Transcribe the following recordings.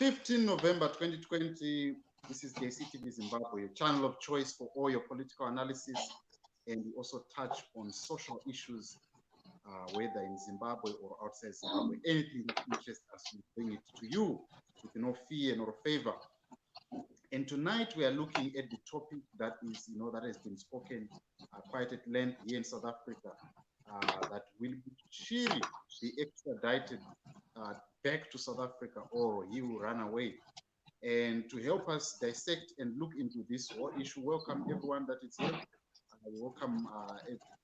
15 November 2020, this is JCTV Zimbabwe, your channel of choice for all your political analysis, and we also touch on social issues, whether in Zimbabwe or outside Zimbabwe. Anything that interests us, we bring it to you with no fear nor favor. And tonight we are looking at the topic that is, that has been spoken quite at length here in South Africa, that will Bushiri be extradited back to South Africa, or he will run away. And to help us dissect and look into this whole issue, welcome everyone that is here. Welcome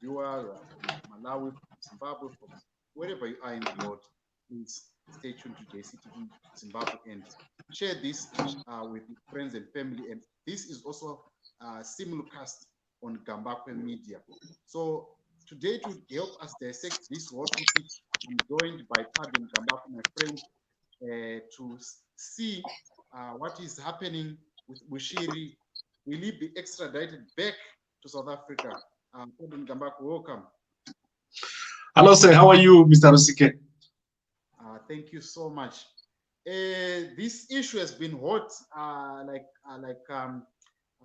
viewers from Malawi, from Zimbabwe, from wherever you are in the world. Please stay tuned to JCTV Zimbabwe and share this with friends and family. And this is also simulcast on Gambakwe Media. So today, to help us dissect this whole topic, I'm joined by Pardon Gambakwe, my friend, to see what is happening with Bushiri. Will he be extradited back to South Africa? Pardon Gambakwe, welcome. Hello, sir. How are you, Mr. Rusike? Thank you so much. This issue has been hot,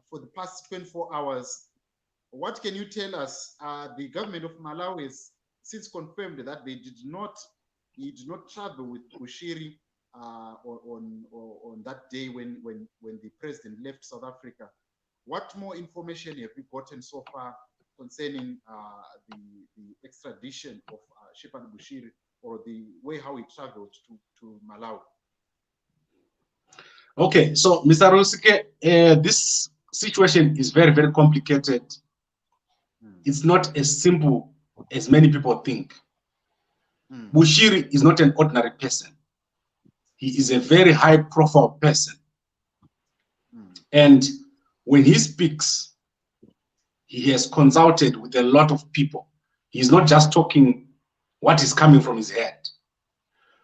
for the past 24 hours. What can you tell us? The government of Malawi has since confirmed that he did not travel with Bushiri on that day when the president left South Africa. What more information have you gotten so far concerning the extradition of Shepherd Bushiri, or the way how he traveled to Malawi? Okay, so Mr. Rusike, this situation is very, very complicated. It's not as simple as many people think. Bushiri is not an ordinary person. He is a very high-profile person. And when he speaks, he has consulted with a lot of people. He's not just talking what is coming from his head.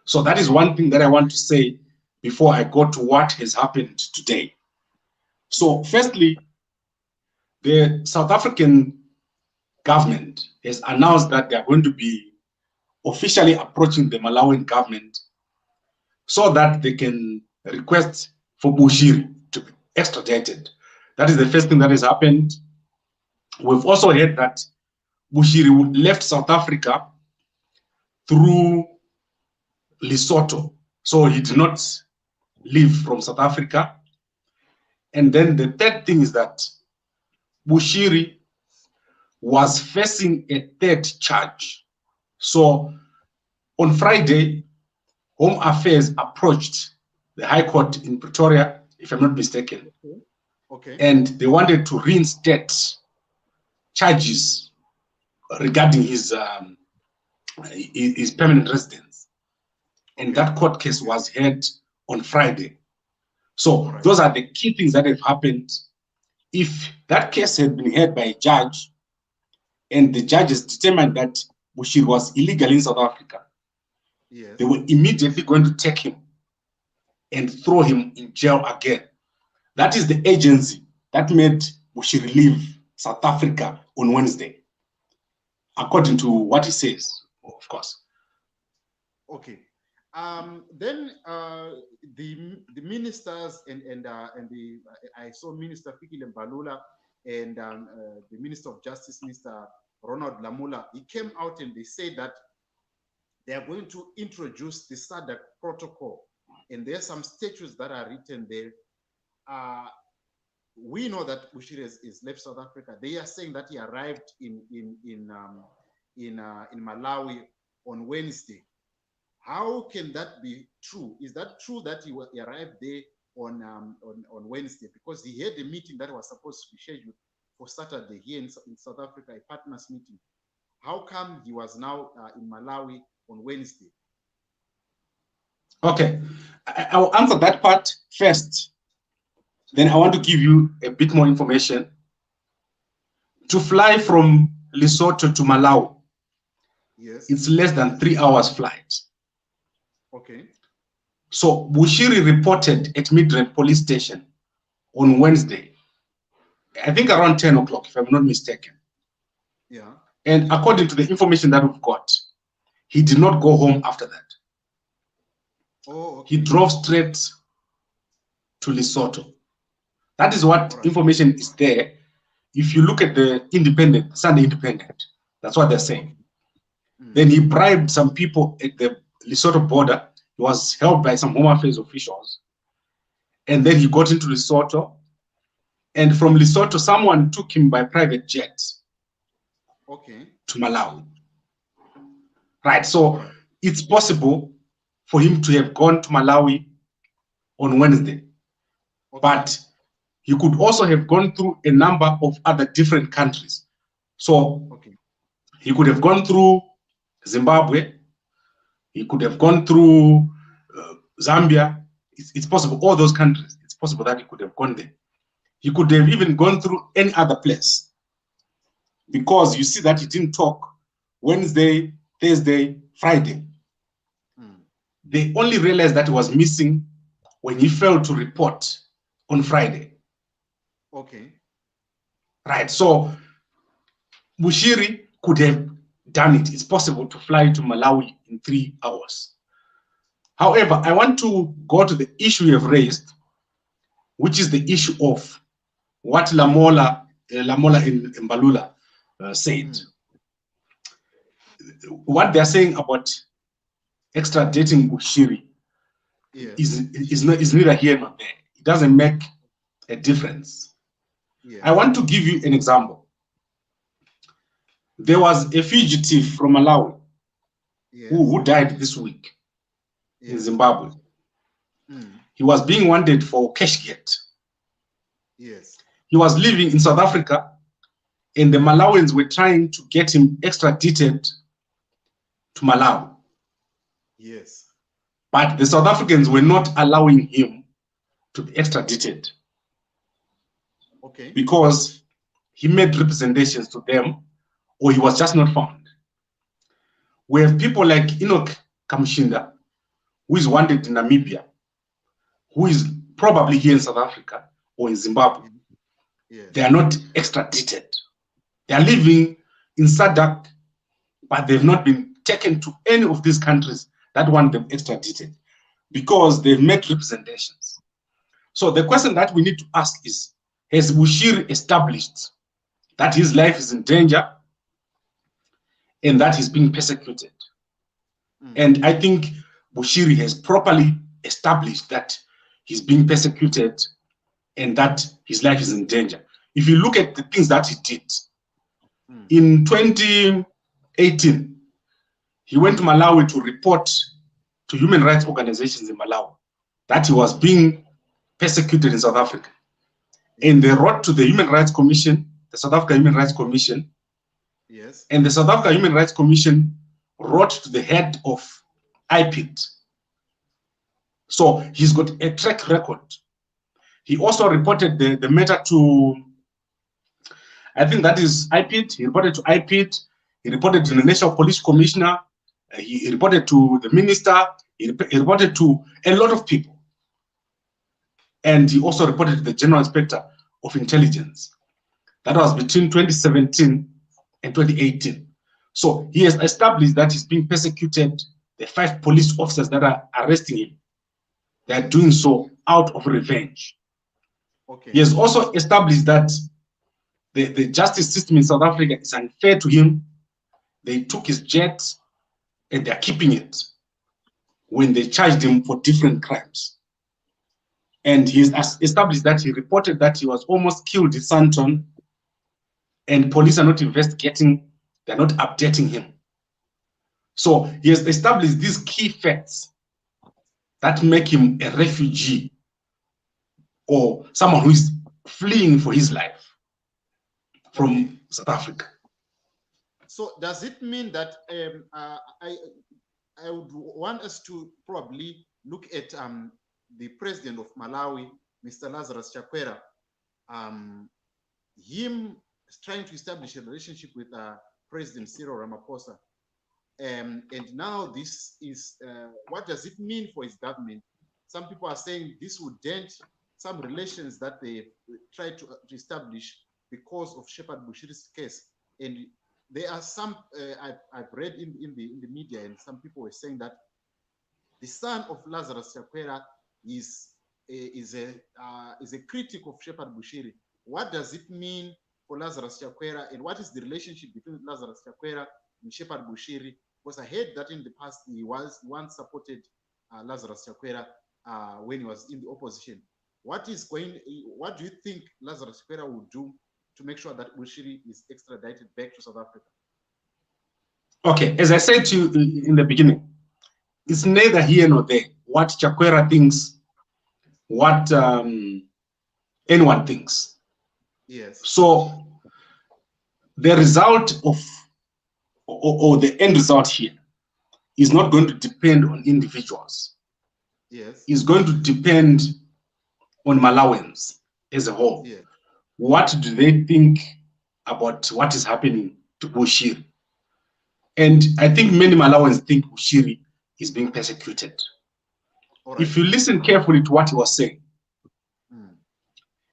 So that is one thing that I want to say before I go to what has happened today. So firstly, the South African government has announced that they are going to be officially approaching the Malawian government so that they can request for Bushiri to be extradited. That is the first thing that has happened. We've also heard that Bushiri left South Africa through Lesotho. So he did not leave from South Africa. And then the third thing is that Bushiri was facing a third charge. So on Friday, Home Affairs approached the High Court in Pretoria, if I'm not mistaken. Okay. And they wanted to reinstate charges regarding his permanent residence. And that court case was heard on Friday. So those are the key things that have happened. If that case had been heard by a judge and the judges determined that Bushiri was illegal in South Africa, yes, they were immediately going to take him and throw him in jail again. That is the agency that made Bushiri leave South Africa on Wednesday, according to what he says, of course. Okay. Then the ministers and I saw Minister Fikile Mbalula and the Minister of Justice, Mr. Ronald Lamula, he came out and they said that they are going to introduce the SADC protocol, and there are some statutes that are written there. We know that Bushiri is left South Africa. They are saying that he arrived in Malawi on Wednesday. How can that be true? Is that true that he arrived there on Wednesday? Because he had a meeting that was supposed to be scheduled for Saturday here in South Africa, a partners meeting. How come he was now in Malawi on Wednesday? Okay, I will answer that part first. Then I want to give you a bit more information. To fly from Lesotho to Malawi, yes, it's less than 3 hours flight. Okay. So Bushiri reported at Midrand police station on Wednesday, I think around 10 o'clock, if I'm not mistaken. Yeah. And according to the information that we've got, he did not go home after that. Oh, okay. He drove straight to Lesotho. That is what information is there. If you look at the Independent, Sunday Independent, that's what they're saying. Then he bribed some people at the Lesotho border. He was helped by some Home Affairs officials. And then he got into Lesotho. And from Lesotho, someone took him by private jet to Malawi. Right, so it's possible for him to have gone to Malawi on Wednesday. But he could also have gone through a number of other different countries. So he could have gone through Zimbabwe. He could have gone through Zambia. It's possible, all those countries, it's possible that he could have gone there. He could have even gone through any other place. Because you see that he didn't talk Wednesday, Thursday, Friday. They only realized that he was missing when he failed to report on Friday. Right, so Bushiri could have done it. It's possible to fly to Malawi in 3 hours. However, I want to go to the issue you have raised, which is the issue of what Lamola in Mbalula said. What they're saying about extraditing Bushiri is neither here nor there. It doesn't make a difference. I want to give you an example. There was a fugitive from Malawi who died this week in Zimbabwe. He was being wanted for cashgate. He was living in South Africa, and the Malawians were trying to get him extradited to Malawi. But the South Africans were not allowing him to be extradited. Because he made representations to them, or he was just not found. We have people like Enoch Kamshinda, who is wanted in Namibia, who is probably here in South Africa or in Zimbabwe. They are not extradited. They are living in SADC, but they've not been taken to any of these countries that want them extradited because they've made representations. So the question that we need to ask is, has Bushiri established that his life is in danger and that he's being persecuted? And I think Bushiri has properly established that he's being persecuted and that his life is in danger. If you look at the things that he did, in 2018, he went to Malawi to report to human rights organizations in Malawi that he was being persecuted in South Africa. And they wrote to the Human Rights Commission, the South Africa Human Rights Commission. And the South Africa Human Rights Commission wrote to the head of IPID. So he's got a track record. He also reported the matter to, I think that is IPID. He reported to IPID. He reported to the National Police Commissioner. He reported to the minister. He reported to a lot of people. And he also reported to the General Inspector of Intelligence. That was between 2017 and 2018. So he has established that he's being persecuted. The 5 police officers that are arresting him, they are doing so out of revenge. He has also established that the justice system in South Africa is unfair to him. They took his jet and they're keeping it when they charged him for different crimes. And he has established that he reported that he was almost killed in Santon, and police are not investigating, they're not updating him. So he has established these key facts that make him a refugee or someone who is fleeing for his life from South Africa. So does it mean that I would want us to probably look at the president of Malawi, Mr. Lazarus Chakwera, him trying to establish a relationship with President Cyril Ramaphosa. And now this is, what does it mean for his government? Some people are saying this would dent some relations that they tried to establish because of Shepherd Bushiri's case. And there are some, I've read in the media, and some people were saying that the son of Lazarus Chakwera is is a critic of Shepherd Bushiri. What does it mean for Lazarus Chakwera, and what is the relationship between Lazarus Chakwera and Shepherd Bushiri? Because I heard that in the past he once supported Lazarus Chakwera when he was in the opposition. What do you think Lazarus Chakwera will do to make sure that Bushiri is extradited back to South Africa? Okay, as I said to you in the beginning, it's neither here nor there what Chakwera thinks, what anyone thinks. Yes. So the result of, or the end result here is not going to depend on individuals. Yes. It's going to depend on Malawians as a whole. Yes. What do they think about what is happening to Bushiri? And I think many Malawians think Bushiri is being persecuted. Right. If you listen carefully to what he was saying,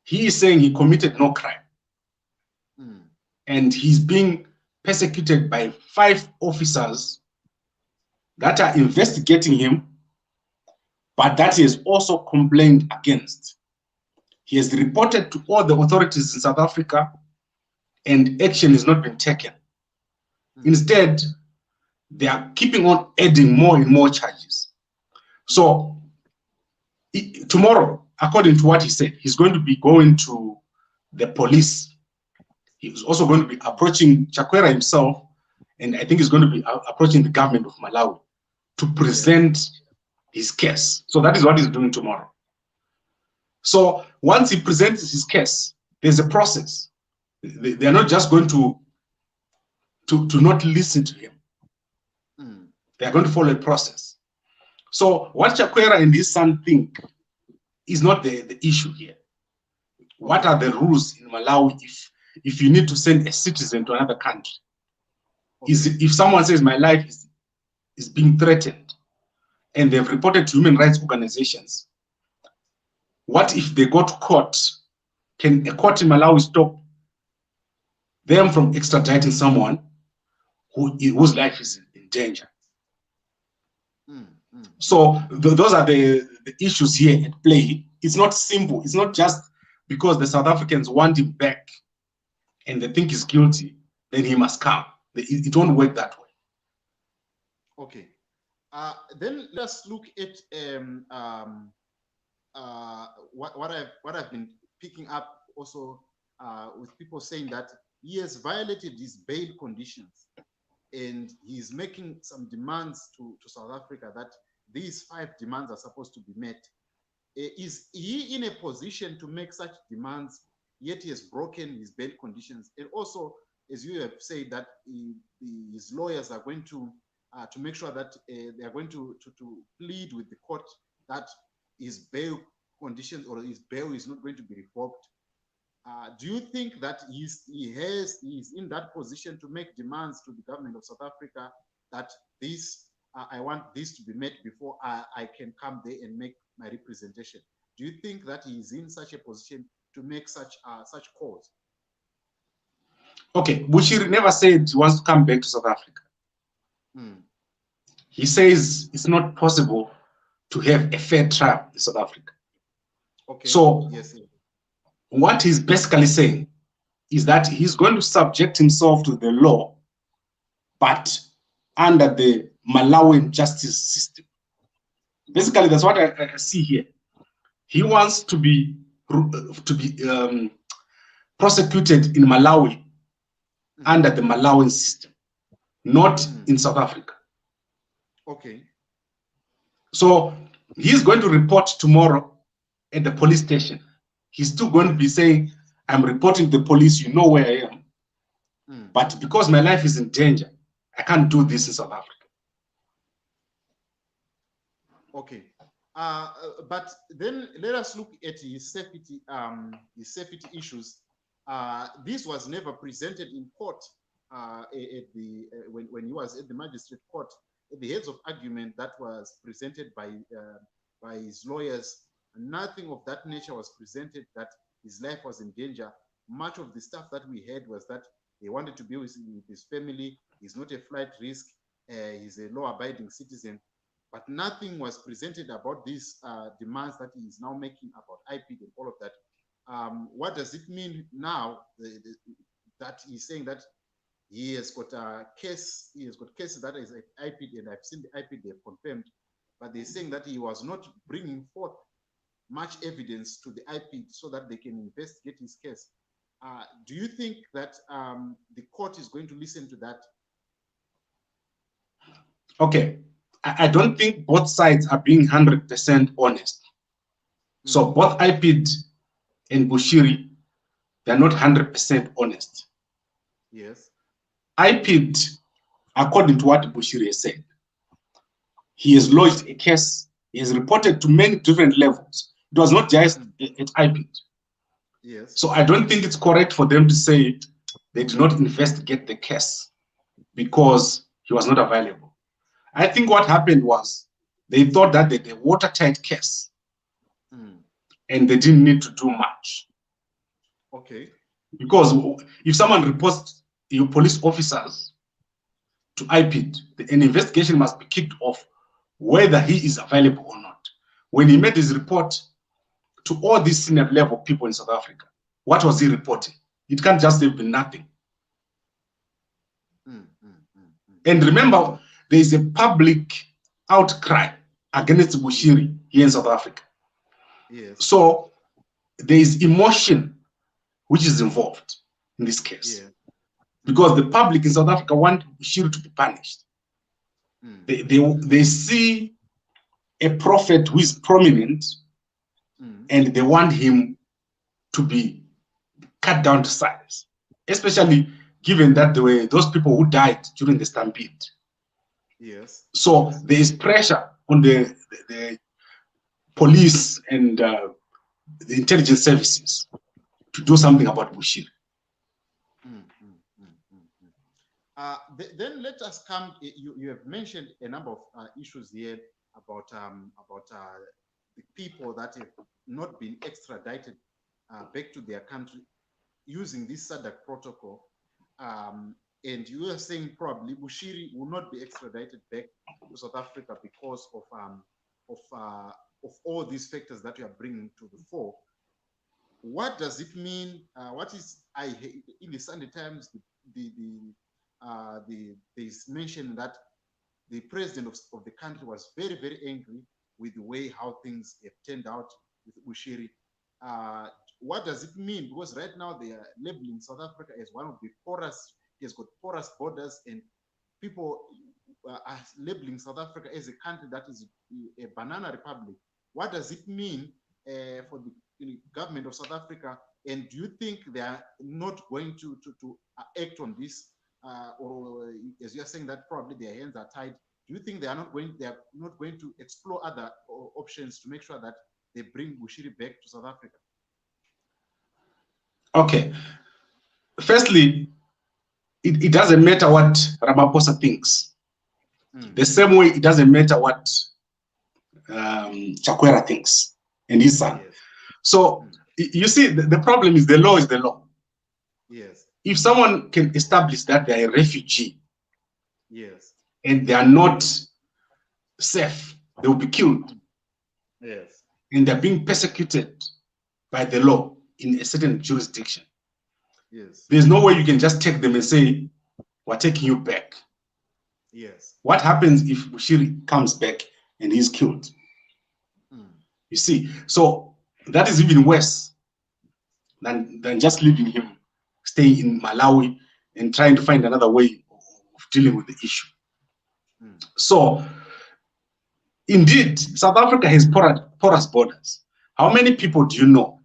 he is saying he committed no crime. And he's being persecuted by 5 officers that are investigating him, but that he has also complained against. He has reported to all the authorities in South Africa, and action has not been taken. Instead, they are keeping on adding more and more charges. So tomorrow, according to what he said, he's going to be going to the police. He's also going to be approaching Chakwera himself, and I think he's going to be approaching the government of Malawi to present his case. So that is what he's doing tomorrow. So once he presents his case, there's a process. They are not just going to not listen to him. They are going to follow a process. So what Chakwera and his son think is not the issue here. What are the rules in Malawi if you need to send a citizen to another country? If someone says my life is being threatened and they've reported to human rights organizations, what if they go to court? Can a court in Malawi stop them from extraditing someone whose life is in danger? So those are the issues here at play. It's not simple. It's not just because the South Africans want him back and they think he's guilty, then he must come. It won't work that way. Okay. Then let's look at what I've been picking up also with people saying that he has violated his bail conditions, and he's making some demands to South Africa that these 5 demands are supposed to be met. Is he in a position to make such demands, yet he has broken his bail conditions? And also, as you have said, that his lawyers are going to make sure that they are going to plead with the court that his bail conditions or his bail is not going to be revoked. Do you think that he's in that position to make demands to the government of South Africa that I want this to be met before I can come there and make my representation? Do you think that he is in such a position to make such calls? Okay, Bushir never said he wants to come back to South Africa. He says it's not possible to have a fair trial in South Africa. Okay. So yes. What he's basically saying is that he's going to subject himself to the law, but under the Malawian justice system. Basically, that's what I see here. He wants to be prosecuted in Malawi under the Malawian system, not in South Africa. Okay. So he's going to report tomorrow at the police station. He's still going to be saying, I'm reporting to the police, you know where I am. But because my life is in danger, I can't do this in South Africa. Okay. But then let us look at his safety issues. This was never presented in court when he was at the magistrate court. At the heads of argument that was presented by his lawyers, nothing of that nature was presented, that his life was in danger. Much of the stuff that we heard was that he wanted to be with his family. He's not a flight risk. He's a law-abiding citizen. but nothing was presented about these demands that he is now making about IPID and all of that. What does it mean now that he's saying that he has got a case, he has got cases that is at IPID, and I've seen the IPID, they've confirmed, but they're saying that he was not bringing forth much evidence to the IPID so that they can investigate his case. Do you think that the court is going to listen to that? Okay, I don't think both sides are being 100% honest. So both IPID and Bushiri, they're not 100% honest. Yes. IPID, according to what Bushiri has said, he has lodged a case, he has reported to many different levels. It was not just at IPID. Yes. So I don't think it's correct for them to say they did not investigate the case because he was not available. I think what happened was they thought that they had a watertight case and they didn't need to do much. Okay. Because if someone reports your police officers to IPID, an investigation must be kicked off whether he is available or not. When he made his report to all these senior level people in South Africa, what was he reporting? It can't just have been nothing. And remember, there is a public outcry against Bushiri here in South Africa. Yes. So there is emotion which is involved in this case. Yeah. Because the public in South Africa want Bushiri to be punished. They see a prophet who is prominent and they want him to be cut down to size, especially given that there were those people who died during the stampede. Yes. So there is pressure on the police and the intelligence services to do something about Bushir. Then let us come. You have mentioned a number of issues here about the people that have not been extradited back to their country using this SADC protocol. And you are saying probably Bushiri will not be extradited back to South Africa because of all these factors that you are bringing to the fore. What does it mean? What is in the Sunday Times? There's mention that the president of the country was very, very angry with the way how things have turned out with Bushiri. What does it mean? Because right now they are labeling South Africa as one of the porous, it has got porous borders, and people are labeling South Africa as a country that is a banana republic. What does it mean for the government of South Africa? And do you think they are not going to act on this? Or as you're saying that probably their hands are tied, do you think they are not going to explore other options to make sure that they bring Bushiri back to South Africa? Okay. Firstly, it doesn't matter what Ramaphosa thinks. The same way it doesn't matter what Chakwera thinks and his son. Yes. So you see, the problem is the law is the law. Yes. If someone can establish that they are a refugee, yes, and they are not safe, they will be killed. Yes. And they're being persecuted by the law in a certain jurisdiction. Yes. There's no way you can just take them and say, we're taking you back. Yes. What happens if Bushiri comes back and he's killed? You see, so that is even worse than just leaving him, staying in Malawi and trying to find another way of dealing with the issue. So, indeed, South Africa has porous borders. How many people do you know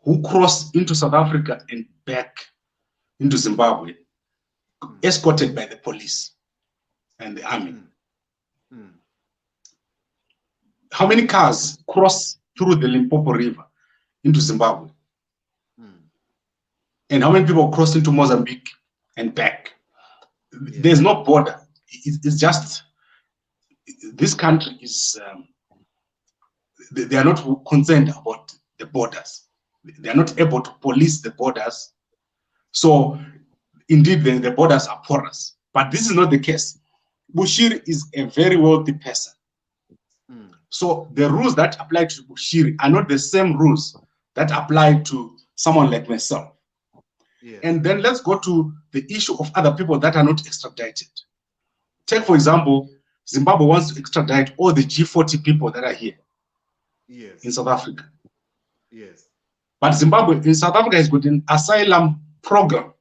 who cross into South Africa and back into Zimbabwe, escorted by the police and the army? How many cars cross through the Limpopo River into Zimbabwe? And how many people cross into Mozambique and back? Yeah. There's no border. It's just, this country is, they are not concerned about the borders. They are not able to police the borders. So indeed, the borders are porous. But this is not the case. Bushiri is a very wealthy person. So the rules that apply to Bushiri are not the same rules that apply to someone like myself. Yes. And then let's go to the issue of other people that are not extradited. Take, for example, Zimbabwe wants to extradite all the G40 people that are here in South Africa. Yes. But Zimbabwe, in South Africa, has got an asylum program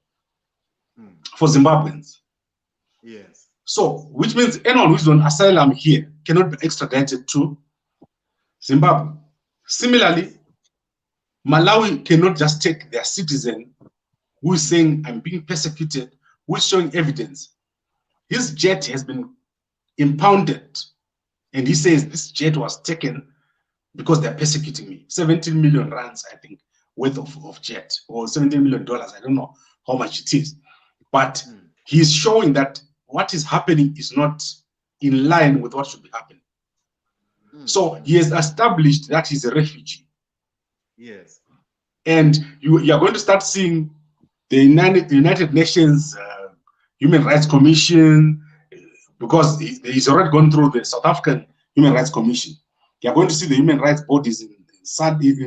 for Zimbabweans. Yes. So, which means anyone who's on asylum here cannot be extradited to Zimbabwe. Similarly, Malawi cannot just take their citizen who is saying, I'm being persecuted, who is showing evidence. His jet has been impounded. And he says this jet was taken because they're persecuting me. 17 million rands, I think, worth of jet, or $17 million. I don't know how much it is. But he's showing that what is happening is not in line with what should be happening. So he has established that he's a refugee. Yes. And you are going to start seeing the United Nations Human Rights Commission, because he's already gone through the South African Human Rights Commission. You are going to see the human rights bodies in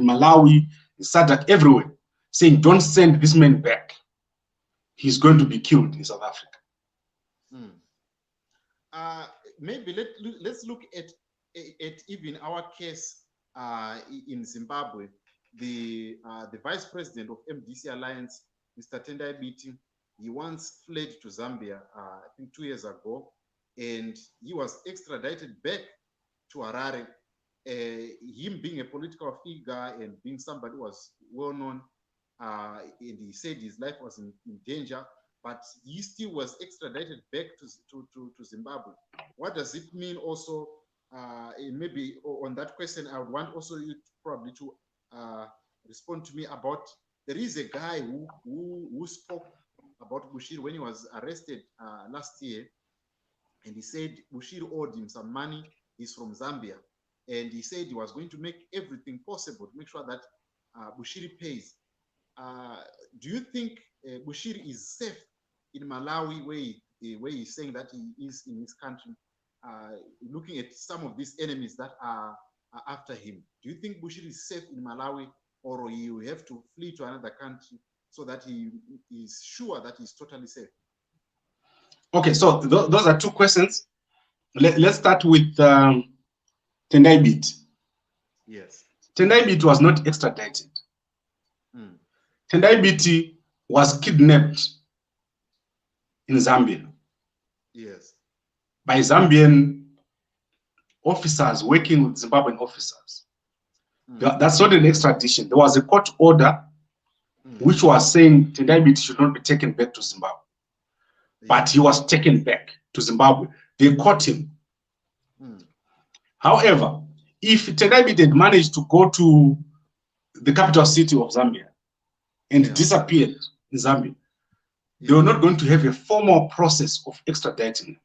Malawi, in SADC, everywhere, saying, don't send this man back. He's going to be killed in South Africa. Maybe let's look at even our case in Zimbabwe. The vice president of MDC Alliance, Mr. Tendai Biti, he once fled to Zambia, I think 2 years ago, and he was extradited back to Harare. Him being a political figure and being somebody who was well known, and he said his life was in danger, but he still was extradited back to Zimbabwe. What does it mean also? Maybe on that question, I would want also you probably to respond to me about, there is a guy who spoke about Bushir when he was arrested last year, and he said Bushir owed him some money. He's from Zambia, and he said he was going to make everything possible to make sure that Bushiri pays. Do you think Bushiri is safe in Malawi, where he's saying that he is in his country, looking at some of these enemies that are after him? Do you think Bushiri is safe in Malawi, or he will have to flee to another country so that he is sure that he's totally safe? Okay, so those are two questions. Let's start with Tendai Biti. Yes. Tendai Biti was not extradited. Tendai Biti was kidnapped in Zambia. Yes. By Zambian officers working with Zimbabwean officers. That's not an extradition. There was a court order which was saying Tendai Biti should not be taken back to Zimbabwe. But he was taken back to Zimbabwe. They caught him. However, if Tendai Biti had managed to go to the capital city of Zambia and disappeared in Zambia, they were not going to have a formal process of extraditing.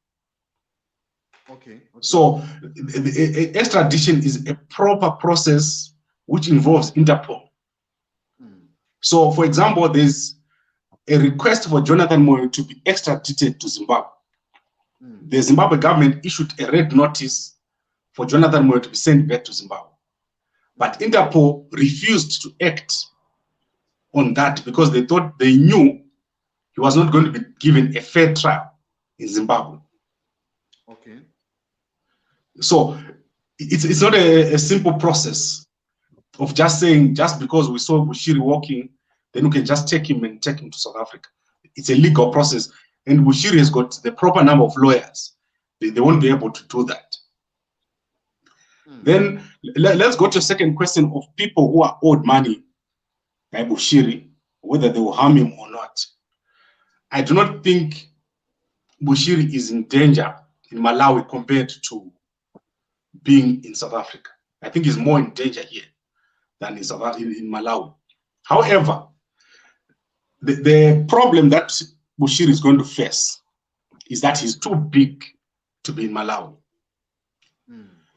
Okay. So the extradition is a proper process which involves Interpol. So, for example, there's a request for Jonathan Moyo to be extradited to Zimbabwe. The Zimbabwe government issued a red notice for Jonathan Moyo to be sent back to Zimbabwe. But Interpol refused to act on that because they knew he was not going to be given a fair trial in Zimbabwe. Okay. So it's not a simple process of just saying, just because we saw Bushiri walking, then we can just take him and take him to South Africa. It's a legal process, and Bushiri has got the proper number of lawyers. They won't be able to do that. Then let's go to the second question of people who are owed money by Bushiri, whether they will harm him or not. I do not think Bushiri is in danger in Malawi compared to being in South Africa. I think he's more in danger here than in Malawi. However, the problem that Bushiri is going to face is that he's too big to be in Malawi.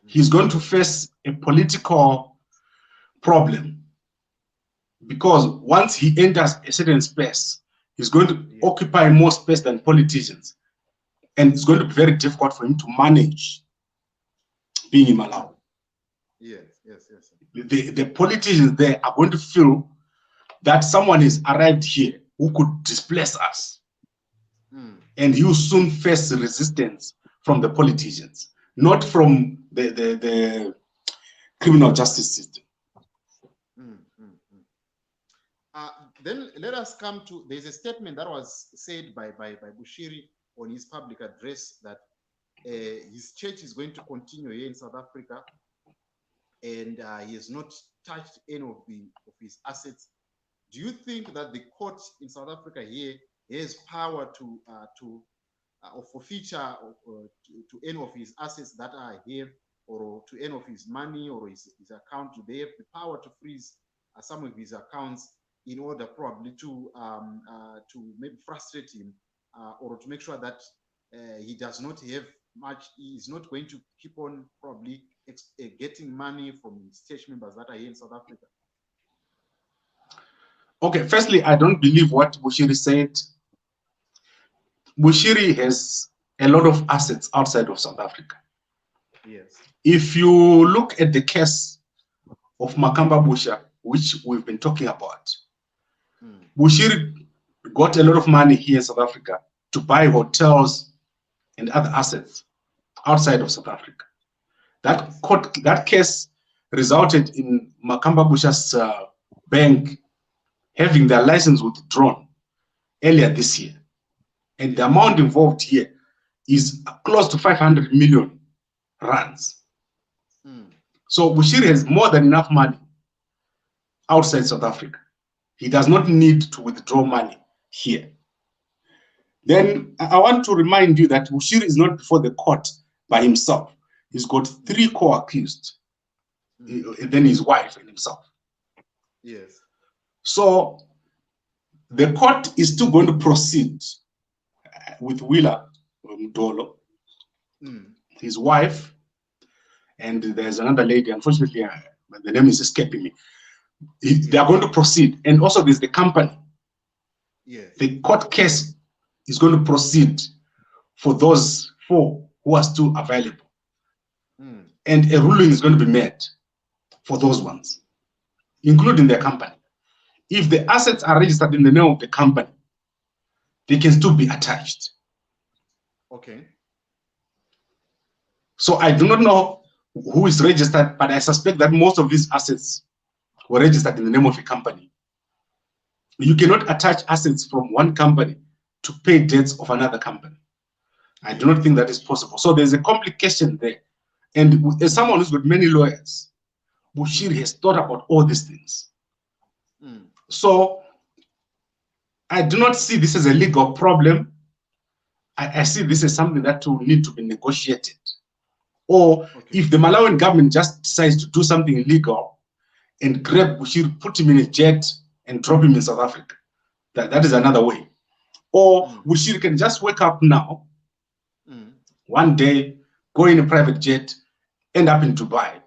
He's going to face a political problem because once he enters a certain space, he's going to occupy more space than politicians. And it's going to be very difficult for him to manage being in Malawi. Yes, yes, yes. The politicians there are going to feel that someone has arrived here who could displace us. And you soon face resistance from the politicians, not from the criminal justice system. Then let us come to, there's a statement that was said by Bushiri on his public address that his church is going to continue here in South Africa, and he has not touched any of his assets. Do you think that the court in South Africa here has power to forfeiture to any of his assets that are here, or to any of his money or his account? Do they have the power to freeze some of his accounts in order probably to maybe frustrate him, or to make sure that he does not have much, he is not going to keep on probably getting money from his church members that are here in South Africa? Okay, firstly, I don't believe what Bushiri said. Bushiri has a lot of assets outside of South Africa. Yes. If you look at the case of Makamba Busha, which we've been talking about, Bushiri got a lot of money here in South Africa to buy hotels and other assets outside of South Africa. That case resulted in Makamba Busha's bank having their license withdrawn earlier this year. And the amount involved here is close to 500 million rands. So Bushiri has more than enough money outside South Africa. He does not need to withdraw money here. Then I want to remind you that Bushiri is not before the court by himself. He's got 3 co-accused, and then his wife and himself. Yes. So the court is still going to proceed with Wheeler Mdolo, his wife, and there's another lady, unfortunately, the name is escaping me. They are going to proceed. And also there's the company. Yes. The court case is going to proceed for those 4 who are still available. And a ruling is going to be made for those ones, including their company. If the assets are registered in the name of the company, they can still be attached. Okay. So I do not know who is registered, but I suspect that most of these assets were registered in the name of a company. You cannot attach assets from one company to pay debts of another company. I do not think that is possible. So there's a complication there. And as someone who's got many lawyers, Bushir has thought about all these things. So I do not see this as a legal problem. I see this as something that will need to be negotiated. Or if the Malawian government just decides to do something illegal and grab Bushir, put him in a jet and drop him in South Africa, that is another way. Or Bushir can just wake up now, one day, go in a private jet, end up in Dubai,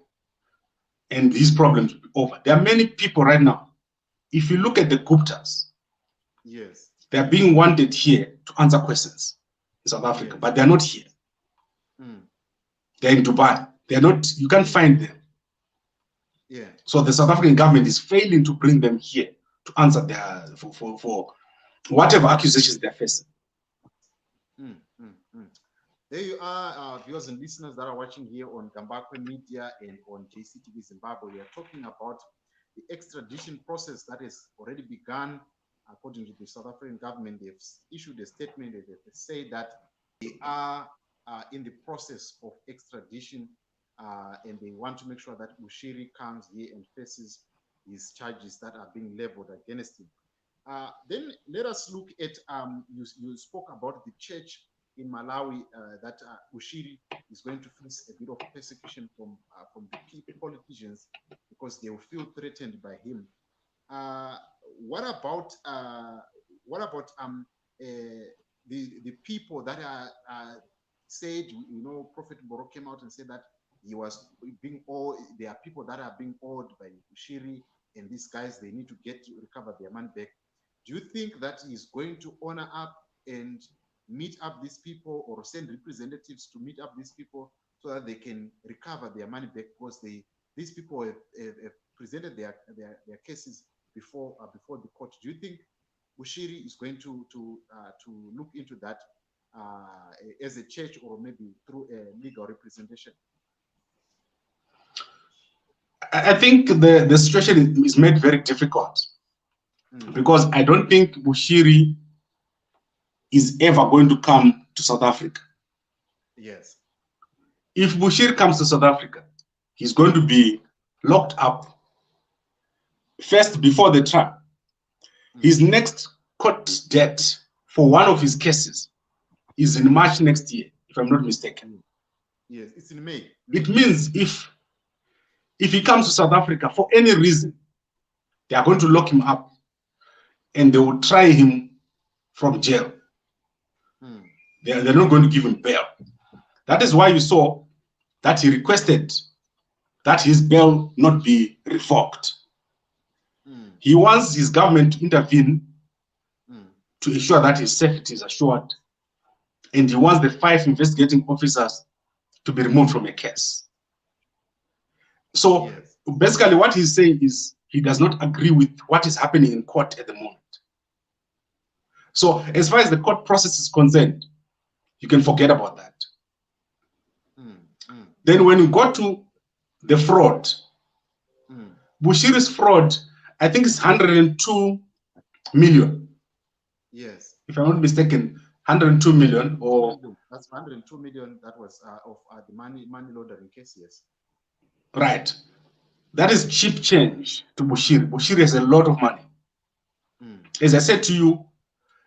and his problems will be over. There are many people right now. If you look at the Guptas, yes, they are being wanted here to answer questions in South Africa, but they're not here. They're in Dubai. They're not, you can't find them. Yeah. So the South African government is failing to bring them here to answer their, for whatever accusations they're facing. There you are, viewers and listeners that are watching here on Debunking Media and on JCTV Zimbabwe. We are talking about the extradition process that has already begun. According to the South African government, they've issued a statement that they say that they are in the process of extradition, and they want to make sure that Bushiri comes here and faces his charges that are being leveled against him. Then let us look at, you spoke about the church in Malawi, that Bushiri is going to face a bit of persecution from the politicians because they will feel threatened by him. What about the people that are said, you know, Prophet Boro came out and said that he was being owed, there are people that are being owed by Bushiri, and these guys, they need to recover their money back. Do you think that he's going to honor up and meet up these people or send representatives to meet up these people so that they can recover their money back, because these people have presented their cases before the court. Do you think Bushiri is going to look into that as a church, or maybe through a legal representation? I think the situation is made very difficult because I don't think Bushiri is ever going to come to South Africa. Yes. If Bushiri comes to South Africa, he's going to be locked up first before the trial. His next court date for one of his cases is in March next year, if I'm not mistaken. Yes, it's in May. It means if he comes to South Africa for any reason, they are going to lock him up and they will try him from jail. They're not going to give him bail. That is why you saw that he requested that his bail not be revoked. He wants his government to intervene to ensure that his safety is assured. And he wants the 5 investigating officers to be removed from a case. So basically what he's saying is he does not agree with what is happening in court at the moment. So as far as the court process is concerned, you can forget about that. Then when you go to the fraud, Bushiri's fraud, I think it's 102 million. Yes. If I'm not mistaken, 102 million, or that's 102 million. That was of the money laundering case. Yes. Right. That is cheap change to Bushiri. Bushiri has a lot of money. As I said to you,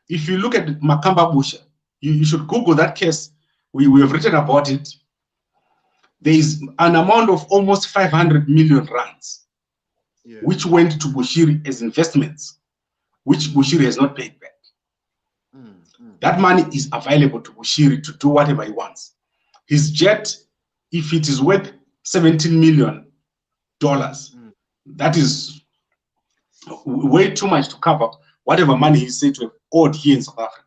if you look at Makamba Busha, you should Google that case. We have written about it. There is an amount of almost 500 million rands, which went to Bushiri as investments, which Bushiri has not paid back. That money is available to Bushiri to do whatever he wants. His jet, if it is worth $17 million, that is way too much to cover whatever money he's said to have owed here in South Africa.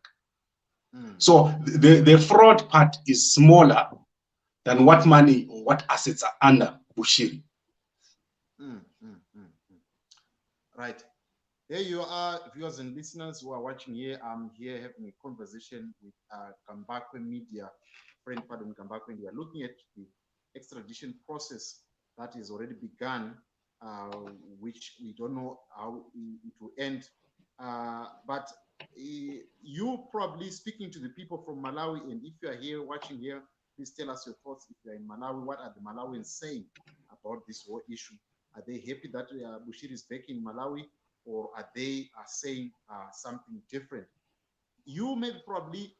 So the fraud part is smaller than what money or what assets are under Bushiri. Right. There you are, viewers and listeners who are watching here. I'm here having a conversation with Kambakwe Media, friend Pardon Kambakwe. We are looking at the extradition process that is already begun, which we don't know how it will end. But you probably speaking to the people from Malawi, and if you are here watching here, please tell us your thoughts. If you are in Malawi, what are the Malawians saying about this whole issue? Are they happy that Bushiri is back in Malawi, or are they saying something different? You may probably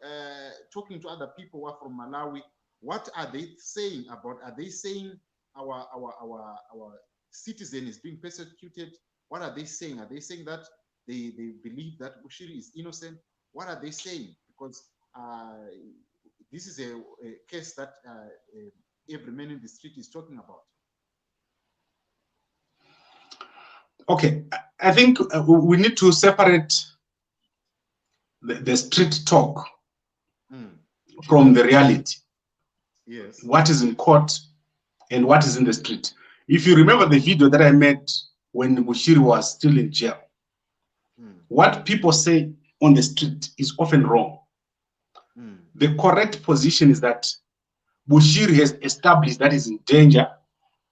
talking to other people who are from Malawi. What are they saying about? Are they saying our citizen is being persecuted? What are they saying? Are they saying that they believe that Bushiri is innocent? What are they saying? Because this is a case that every man in the street is talking about. Okay, I think we need to separate the street talk from the reality. Yes. What is in court and what is in the street. If you remember the video that I made when Bushiri was still in jail, what people say on the street is often wrong. The correct position is that Bushiri has established that he's in danger.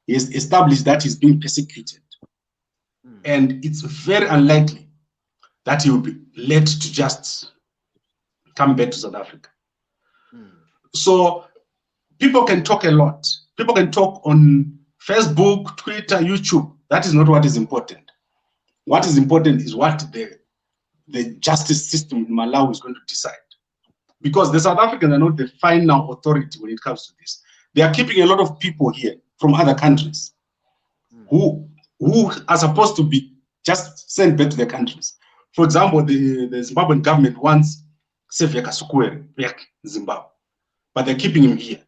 He has established that he's being persecuted. And it's very unlikely that he will be let to just come back to South Africa. So people can talk a lot. People can talk on Facebook, Twitter, YouTube. That is not what is important. What is important is what the justice system in Malawi is going to decide. Because the South Africans are not the final authority when it comes to this. They are keeping a lot of people here from other countries who are supposed to be just sent back to their countries. For example, the Zimbabwean government wants Chakwera back in Zimbabwe, but they're keeping him here.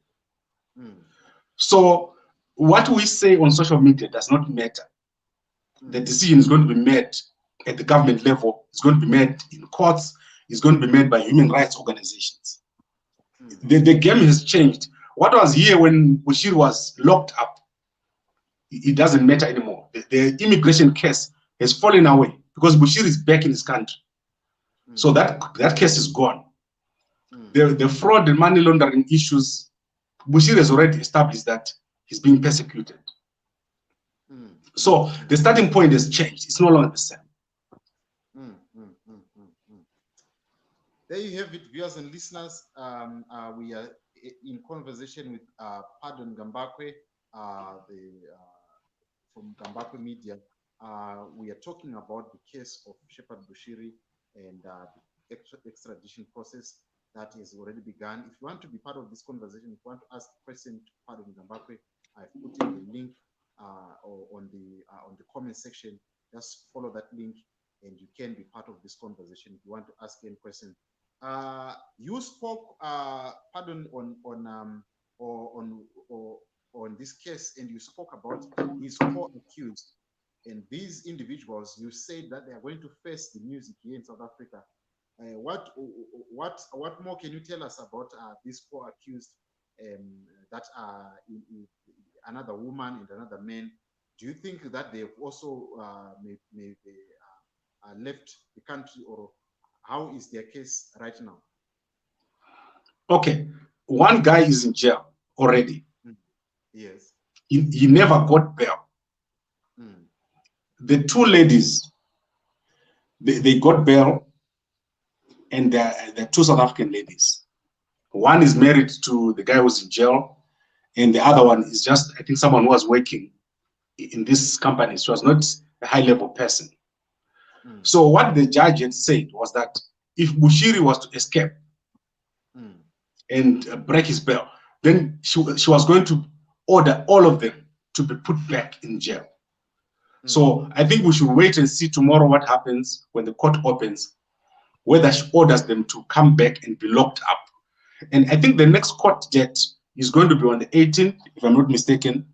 So what we say on social media does not matter. The decision is going to be made at the government level. It's going to be made in courts. is going to be made by human rights organizations. The game has changed. What was here when Bushir was locked up, it doesn't matter anymore. The immigration case has fallen away because Bushir is back in his country. So that case is gone. The fraud and money laundering issues, Bushir has already established that he's being persecuted. So the starting point has changed. It's no longer the same. There you have it, viewers and listeners. We are in conversation with Pardon Gambakwe, from Gambakwe Media. We are talking about the case of Shepherd Bushiri and the extradition process that has already begun. If you want to be part of this conversation, if you want to ask a question to Pardon Gambakwe, I've put in the link on the comment section. Just follow that link and you can be part of this conversation if you want to ask any question. You spoke, Pardon, on this case, and you spoke about these four accused, and these individuals. You said that they are going to face the music here in South Africa. What more can you tell us about these four accused that are another woman and another man? Do you think that they've also left the country, or how is their case right now? Okay, one guy is in jail already. Yes. He never got bail. The two ladies, they got bail, and they're two South African ladies. One is married to the guy who was in jail, and the other one is just, I think, someone who was working in this company. She was not a high-level person. So what the judge had said was that if Bushiri was to escape and break his bail, then she was going to order all of them to be put back in jail. So I think we should wait and see tomorrow what happens when the court opens, whether she orders them to come back and be locked up. And I think the next court date is going to be on the 18th, if I'm not mistaken.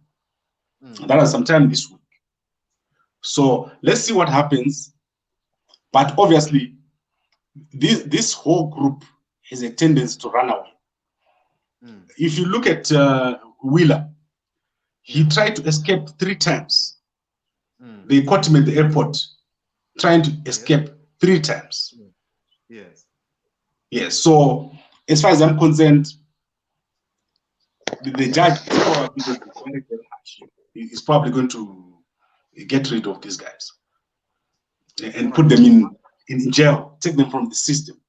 That is sometime this week. So let's see what happens. But obviously, this whole group has a tendency to run away. If you look at Wheeler, he tried to escape 3 times. They caught him at the airport trying to escape 3 times. Yes. So as far as I'm concerned, the judge is probably going to get rid of these guys and put them in jail, take them from the system.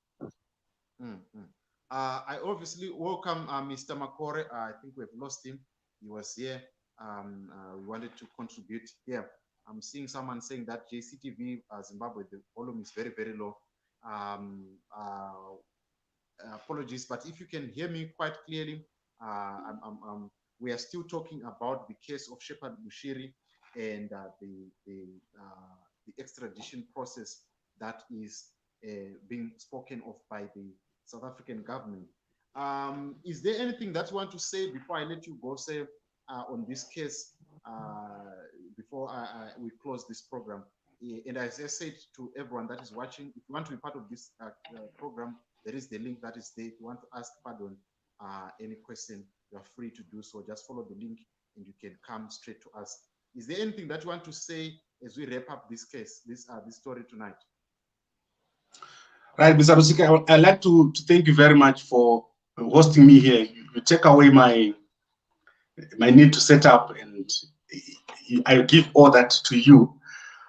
I obviously welcome Mr. Makore. I think we've lost him. He was here. We wanted to contribute here. I'm seeing someone saying that JCTV Zimbabwe, the volume is very, very low. Apologies, but if you can hear me quite clearly, we are still talking about the case of Shepherd Bushiri and the extradition process that is being spoken of by the South African government. Is there anything that you want to say before I let you go, say, on this case, before we close this program? And as I said to everyone that is watching, if you want to be part of this program, there is the link that is there. If you want to ask Pardon any question, you are free to do so. Just follow the link and you can come straight to us. Is there anything that you want to say as we wrap up this case, this story tonight? Right, Mr. Rusika, I'd like to thank you very much for hosting me here. You take away my need to set up, and I give all that to you.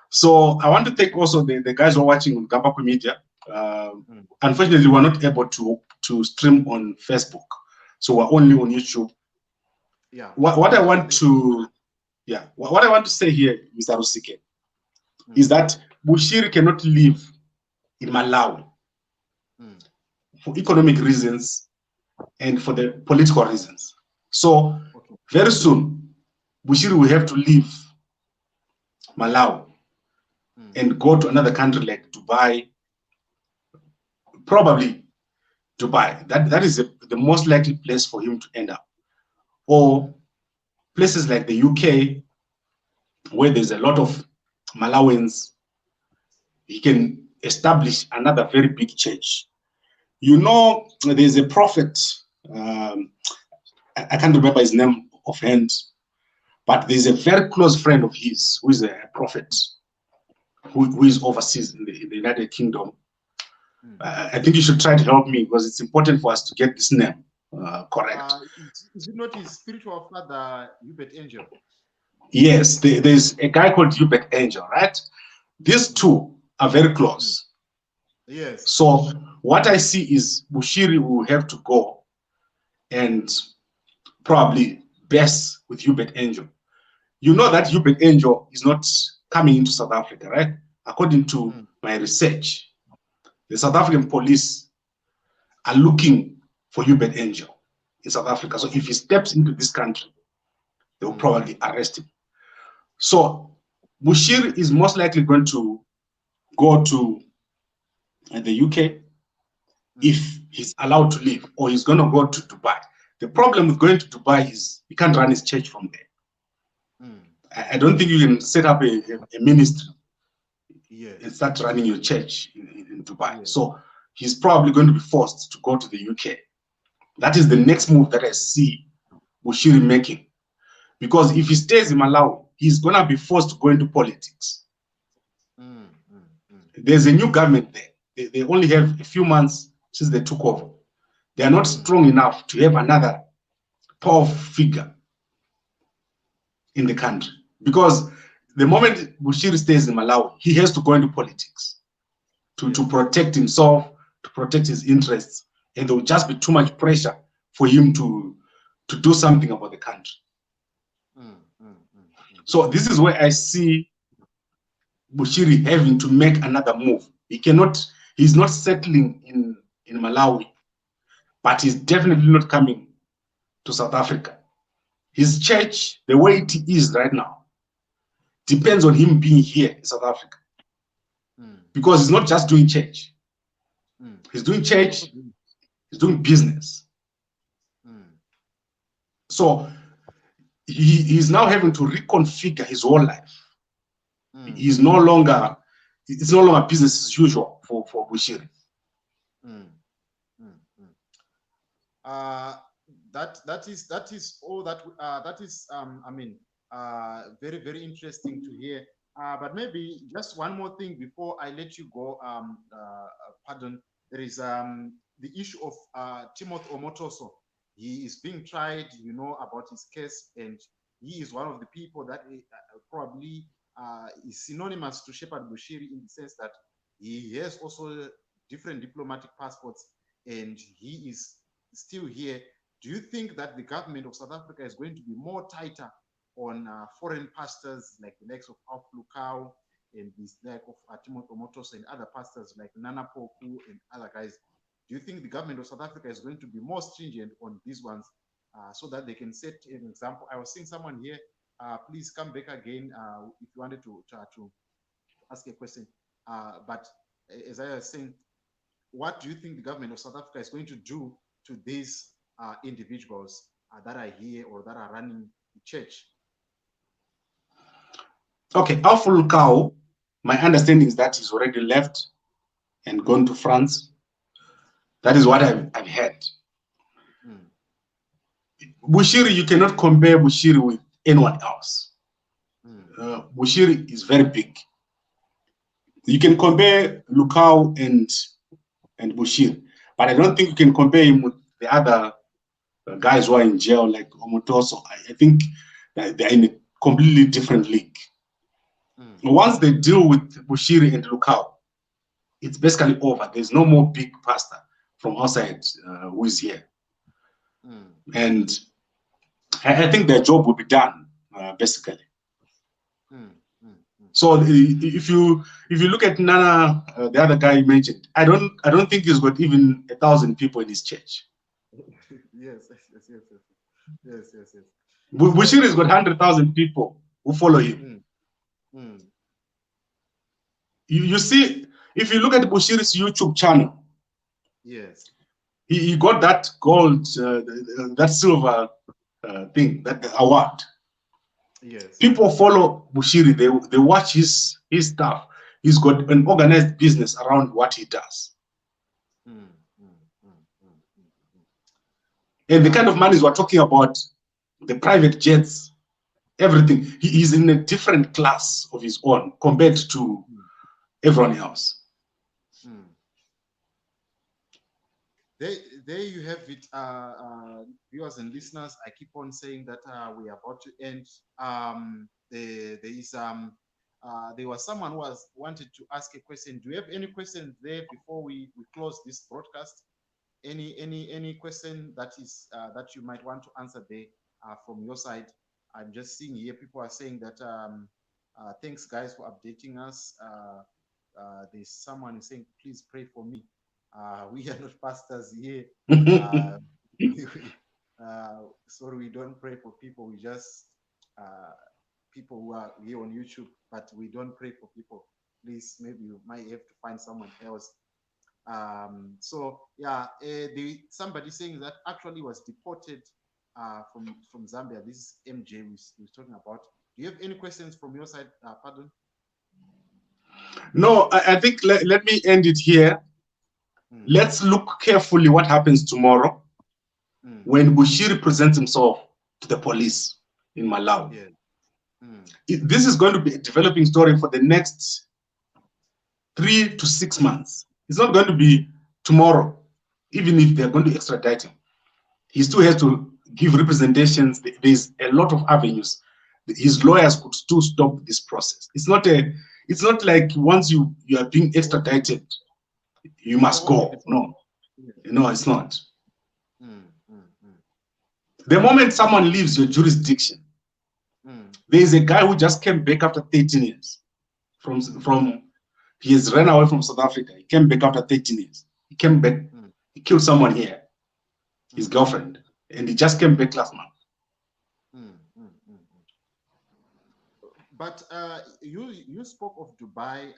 So I want to thank also the guys who are watching on Gambakwe Media. Unfortunately, we're not able to stream on Facebook, so we're only on YouTube. Yeah. What I want to say here, Mr. Rusike, is that Bushiri cannot live in Malawi for economic reasons and for the political reasons. So very soon, Bushiri will have to leave Malawi and go to another country like Dubai, probably Dubai. That is the most likely place for him to end up. Or places like the UK, where there's a lot of Malawians. He can establish another very big church. You know, there's a prophet, I can't remember his name offhand, but there's a very close friend of his who is a prophet who is overseas in the United Kingdom. I think you should try to help me because it's important for us to get this name correct. Is it not his spiritual father, Hubert Angel? Yes, there's a guy called Hubert Angel, right? These two are very close. Yes. So what I see is Bushiri will have to go and probably best with Hubert Angel. You know that Hubert Angel is not coming into South Africa, right? According to my research, the South African police are looking for Hubert Angel in South Africa. So if he steps into this country, they will probably arrest him. So Bushir is most likely going to go to the UK if he's allowed to leave, or he's going to go to Dubai. The problem with going to Dubai is he can't run his church from there. I don't think you can set up a ministry and start running your church in Dubai. So he's probably going to be forced to go to the UK. That is the next move that I see Bushiri making. Because if he stays in Malawi, he's going to be forced to go into politics. There's a new government there. They only have a few months since they took over. They are not strong enough to have another powerful figure in the country. Because the moment Bushiri stays in Malawi, he has to go into politics to protect himself, to protect his interests. And there will just be too much pressure for him to do something about the country. So this is where I see Bushiri having to make another move. He's not settling in Malawi, but he's definitely not coming to South Africa. His church, the way it is right now, depends on him being here in South Africa. Because he's not just doing church. He's doing church, he's doing business. So he's now having to reconfigure his whole life. It's no longer business as usual for Bushiri. That is all that is very, very interesting to hear. But maybe just one more thing before I let you go. Pardon. There is the issue of Timothy Omotoso. He is being tried, you know, about his case, and he is one of the people that probably is synonymous to Shepherd Bushiri in the sense that he has also different diplomatic passports, and he is still here. Do you think that the government of South Africa is going to be more tighter on foreign pastors like the likes of Alf Lukau and this like of Timothy Omotoso and other pastors like Nana Poku and other guys? Do you think the government of South Africa is going to be more stringent on these ones so that they can set an example? I was seeing someone here. Please come back again if you wanted to ask a question. But as I was saying, what do you think the government of South Africa is going to do to these individuals that are here or that are running the church? Okay, Alf Lukau, my understanding is that he's already left and gone to France. That is what I've heard. Bushiri, you cannot compare Bushiri with anyone else. Bushiri is very big. You can compare Lukau and Bushiri, but I don't think you can compare him with the other guys who are in jail like Omotoso. I think that they're in a completely different league. Once they deal with Bushiri and Lukau, it's basically over. There's no more big pastor from outside who is here. And I think their job will be done, basically. So if you look at Nana, the other guy you mentioned, I don't think he's got even 1,000 people in his church. Yes. Bushiri has got 100,000 people who follow him. You see, if you look at Bushiri's YouTube channel, yes, he got that gold, that silver thing, that award. Yes. People follow Bushiri. They watch his stuff. He's got an organized business around what he does. And the kind of monies we're talking about, the private jets, everything, he is in a different class of his own compared to everyone else. There you have it, viewers and listeners. I keep on saying that we are about to end. There was someone who wanted to ask a question. Do you have any questions there before we close this broadcast? Any question that is that you might want to answer there from your side? I'm just seeing here people are saying that thanks guys for updating us. There's someone saying please pray for me. We are not pastors here. Sorry, we don't pray for people. We just people who are here on YouTube, but we don't pray for people. Please, maybe you might have to find someone else. So yeah, somebody saying that actually was deported from Zambia. This is MJ we was talking about. Do you have any questions from your side? Pardon. No, I think let me end it here. Let's look carefully what happens tomorrow when Bushiri presents himself to the police in Malawi. Yeah. This is going to be a developing story for the next 3 to 6 months. It's not going to be tomorrow, even if they're going to extradite him. He still has to give representations. There's a lot of avenues. His lawyers could still stop this process. It's not like once you are being extradited, you must go. No, it's not. The moment someone leaves your jurisdiction, there is a guy who just came back after 13 years he has run away from South Africa. He came back after 13 years. He came back, he killed someone here, his girlfriend, and he just came back last month. But you spoke of Dubai,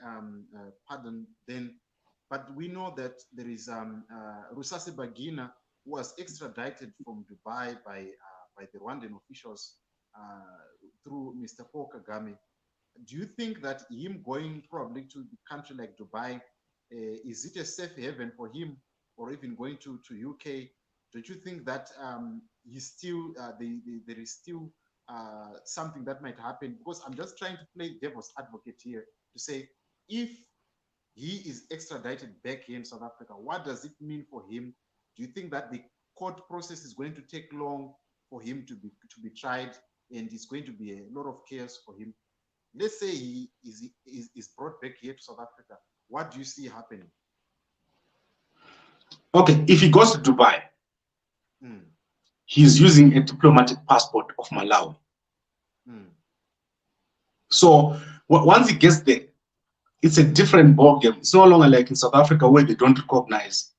pardon, then, but we know that there is Rusasi Bagina who was extradited from Dubai by the Rwandan officials through Mr. Paul Kagame. Do you think that him going probably to a country like Dubai, is it a safe haven for him, or even going to UK? Don't you think that he's still there is still something that might happen? Because I'm just trying to play devil's advocate here to say, if he is extradited back here in South Africa, what does it mean for him? Do you think that the court process is going to take long for him to be tried, and it's going to be a lot of chaos for him? Let's say he is brought back here to South Africa. What do you see happening? Okay, if he goes to Dubai, he's using a diplomatic passport of Malawi. So once he gets there, it's a different ballgame. It's no longer like in South Africa where they don't recognize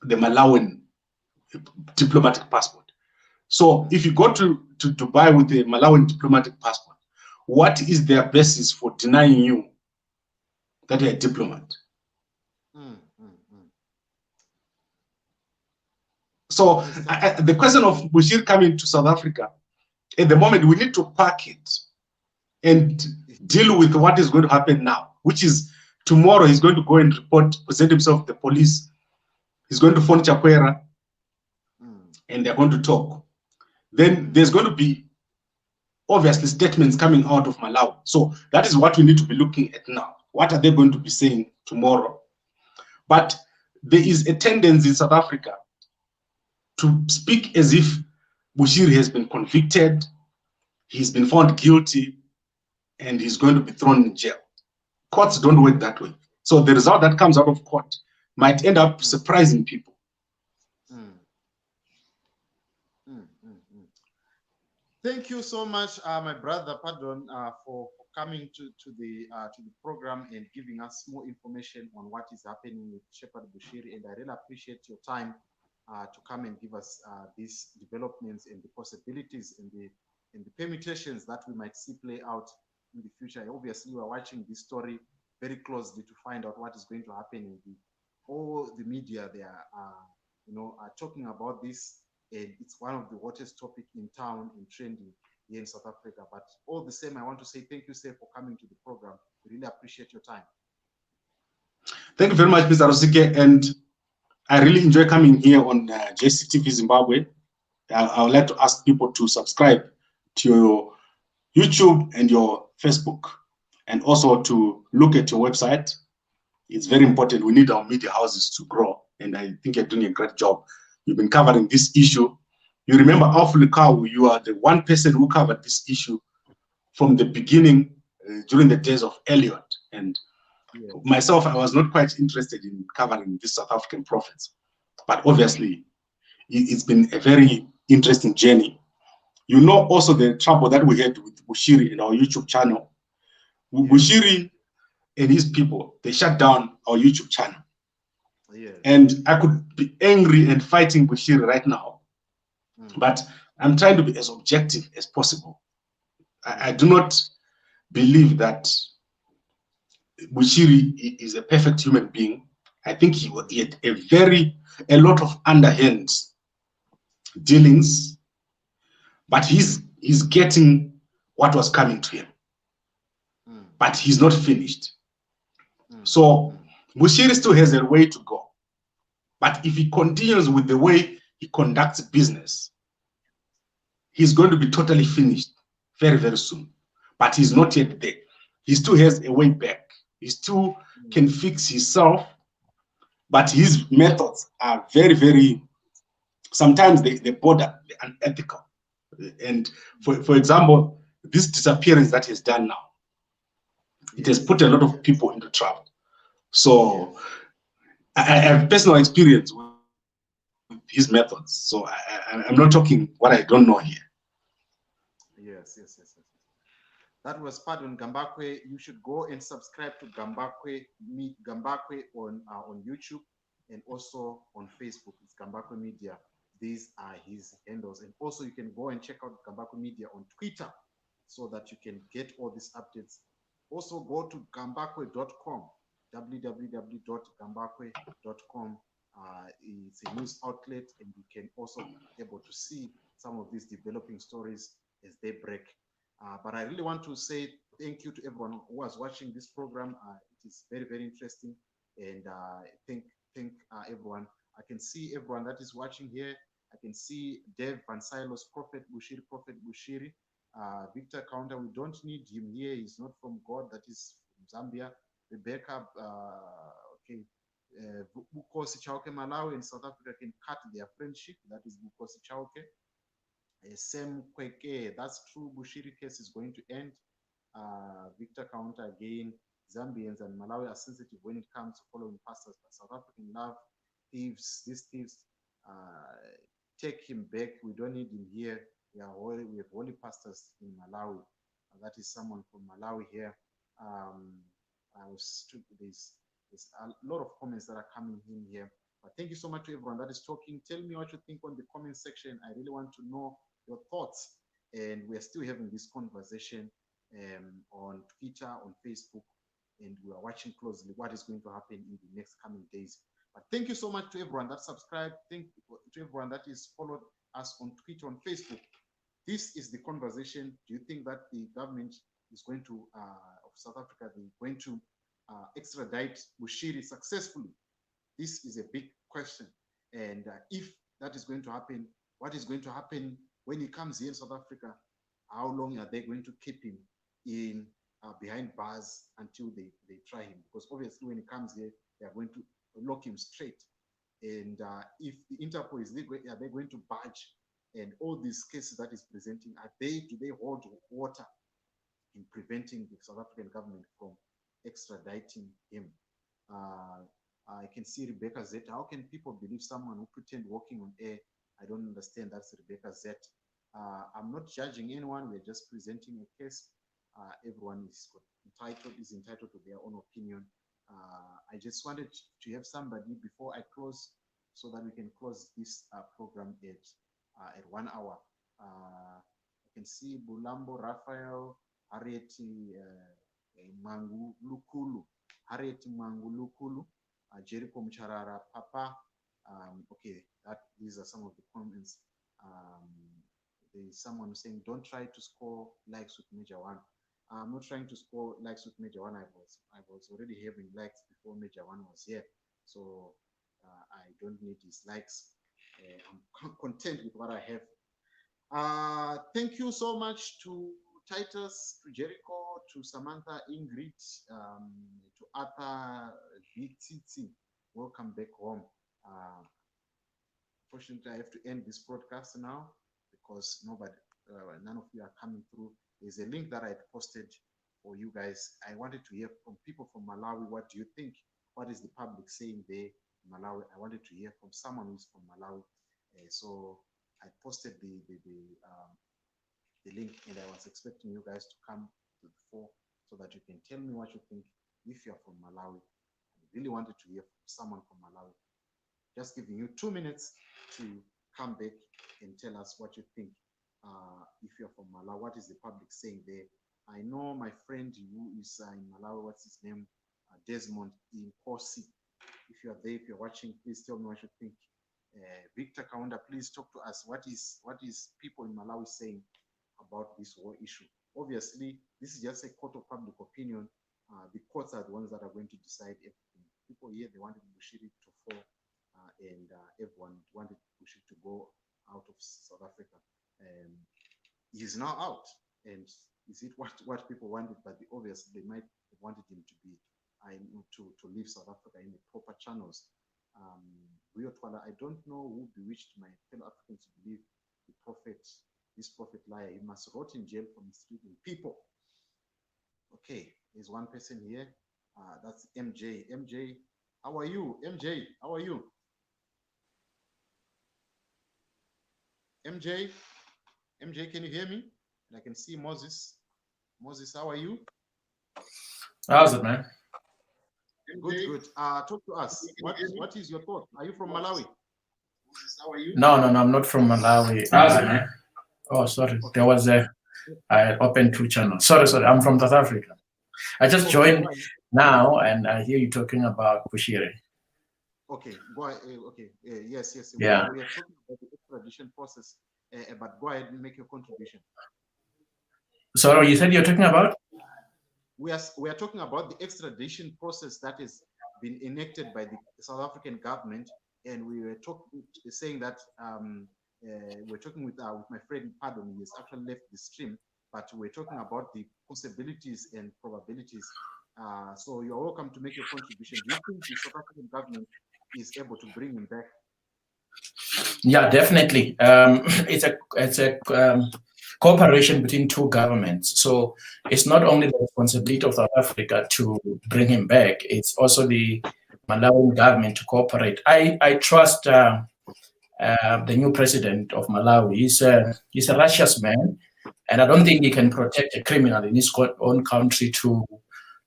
the Malawian diplomatic passport. So if you go to Dubai with a Malawian diplomatic passport, what is their basis for denying you that you're a diplomat? So the question of Bushir coming to South Africa, at the moment, we need to park it and deal with what is going to happen now, which is tomorrow he's going to go and present himself to the police. He's going to phone Chakwera and they're going to talk. Then there's going to be obviously statements coming out of Malawi. So that is what we need to be looking at now. What are they going to be saying tomorrow? But there is a tendency in South Africa to speak as if Bushiri has been convicted, he's been found guilty, and he's going to be thrown in jail. Courts don't work that way. So the result that comes out of court might end up surprising people. Thank you so much, my brother, pardon, for coming to the program and giving us more information on what is happening with Shepherd Bushiri. And I really appreciate your time to come and give us these developments and the possibilities and the permutations that we might see play out in the future. Obviously, we are watching this story very closely to find out what is going to happen in all the media. They are talking about this. And it's one of the hottest topics in town and trending here in South Africa. But all the same, I want to say thank you, sir, for coming to the program. Really appreciate your time. Thank you very much, Mr. Rosike, and I really enjoy coming here on JCTV Zimbabwe. I would like to ask people to subscribe to your YouTube and your Facebook, and also to look at your website. It's very important. We need our media houses to grow, and I think you're doing a great job. You've been covering this issue. You remember, Africa, you are the one person who covered this issue from the beginning during the days of Elliot. And myself, I was not quite interested in covering these South African prophets, but obviously it's been a very interesting journey. You know also the trouble that we had with Bushiri in our YouTube channel. Bushiri and his people, they shut down our YouTube channel. And I could be angry and fighting Bushiri right now, but I'm trying to be as objective as possible. I do not believe that Bushiri is a perfect human being. I think he had a lot of underhand dealings, but he's getting what was coming to him. But he's not finished. So Bushiri still has a way to go. But if he continues with the way he conducts business, he's going to be totally finished very, very soon. But he's not yet there. He still has a way back. He still can fix himself, but his methods are very, very, sometimes they border unethical. And for example, this disappearance that he's done now, it has put a lot of people into trouble. So I have personal experience with his methods. So I'm not talking what I don't know here. Yes. That was Pardon Gambakwe. You should go and subscribe to Gambakwe on YouTube and also on Facebook. It's Gambakwe Media. These are his handles. And also you can go and check out Gambakwe Media on Twitter so that you can get all these updates. Also go to gambakwe.com, www.gambakwe.com. It's a news outlet, and you can also be able to see some of these developing stories as they break. But I really want to say thank you to everyone who was watching this program. It is very, very interesting, and thank everyone. I can see everyone that is watching here. I can see Dev Van Silos, Prophet Bushiri, Victor Counter. We don't need him here. He's not from God. That is from Zambia. Rebecca, Bukosi Chauke, Malawi and South Africa can cut their friendship. That is Bukosi Chauke. Sam Kweke, that's true. Bushiri case is going to end. Victor Counter again. Zambians and Malawi are sensitive when it comes to following pastors, but South African love thieves. These thieves, take him back. We don't need him here. We have holy pastors in Malawi. That is someone from Malawi here. There's a lot of comments that are coming in here. But thank you so much to everyone that is talking. Tell me what you think on the comment section. I really want to know your thoughts. And we're still having this conversation on Twitter, on Facebook, and we are watching closely what is going to happen in the next coming days. But thank you so much to everyone that subscribed. Thank you to everyone that is followed us on Twitter, on Facebook. This is the conversation. Do you think that the government is going to, of South Africa, they're going to extradite Bushiri successfully? This is a big question. And if that is going to happen, what is going to happen when he comes here in South Africa? How long are they going to keep him in behind bars until they try him? Because obviously when he comes here, they are going to lock him straight. And if the Interpol are they going to budge? And all these cases that is presenting, do they hold water in preventing the South African government from extraditing him? I can see Rebecca Z. How can people believe someone who pretend walking on air? I don't understand. That's Rebecca Z. I'm not judging anyone. We're just presenting a case. Everyone is entitled to their own opinion. I just wanted to have somebody before I close, so that we can close this program at 1 hour. I can see Bulambo, Raphael, Harriet Mangulukulu, Jericho Mcharara, Papa. Okay, these are some of the comments. There is someone saying, don't try to score likes with Major One. I'm not trying to score likes with Major One. I was already having likes before Major One was here, so I don't need his likes. I'm content with what I have. Thank you so much to Titus, to Jericho, to Samantha, Ingrid, to Arthur, Vititi. Welcome back home. Fortunately, I have to end this broadcast now because none of you are coming through. There's a link that I posted for you guys. I wanted to hear from people from Malawi. What do you think? What is the public saying there in Malawi? I wanted to hear from someone who's from Malawi. So I posted the link, and I was expecting you guys to come to the fore so that you can tell me what you think if you're from Malawi. I really wanted to hear from someone from Malawi. Just giving you 2 minutes to come back and tell us what you think. If you're from Malawi, what is the public saying there? I know my friend who is in Malawi, what's his name? Desmond in Kosi. If you're there, if you're watching, please tell me what you think. Victor Kaunda, please talk to us. What is people in Malawi saying about this whole issue? Obviously, this is just a court of public opinion. The courts are the ones that are going to decide everything. People here, they wanted Bushiri to fall, and everyone wanted Bushiri to go out of South Africa. He's now out, and is it what people wanted? But obviously, they might have wanted him to be to leave South Africa in the proper channels. I don't know who bewitched my fellow Africans to believe the prophet, this prophet liar. He must rot in jail for mistreating people. Okay, there's one person here. That's MJ. MJ, how are you? MJ, how are you? MJ, can you hear me? And I can see Moses. Moses, how are you? How's it, man? Good. Talk to us. What is your thought? Are you from Malawi? How are you? No, I'm not from Malawi. How's it, man? Oh, sorry. Okay. There was I opened 2 channels. Sorry. I'm from South Africa. I just joined now, and I hear you talking about Bushiri. Okay, go ahead. Okay, yes. Yeah. We are talking about the extradition process, but go ahead and make your contribution. Sorry, you said you're talking about? We are talking about the extradition process that has been enacted by the South African government, and we were saying that we're talking with my friend. Pardon, he has actually left the stream, but we're talking about the possibilities and probabilities. So you're welcome to make your contribution. Do you think the South African government is able to bring him back? Yeah, definitely. It's a cooperation between 2 governments. So it's not only the responsibility of South Africa to bring him back, it's also the Malawian government to cooperate. I trust the new president of Malawi. He's a righteous man, and I don't think he can protect a criminal in his own country to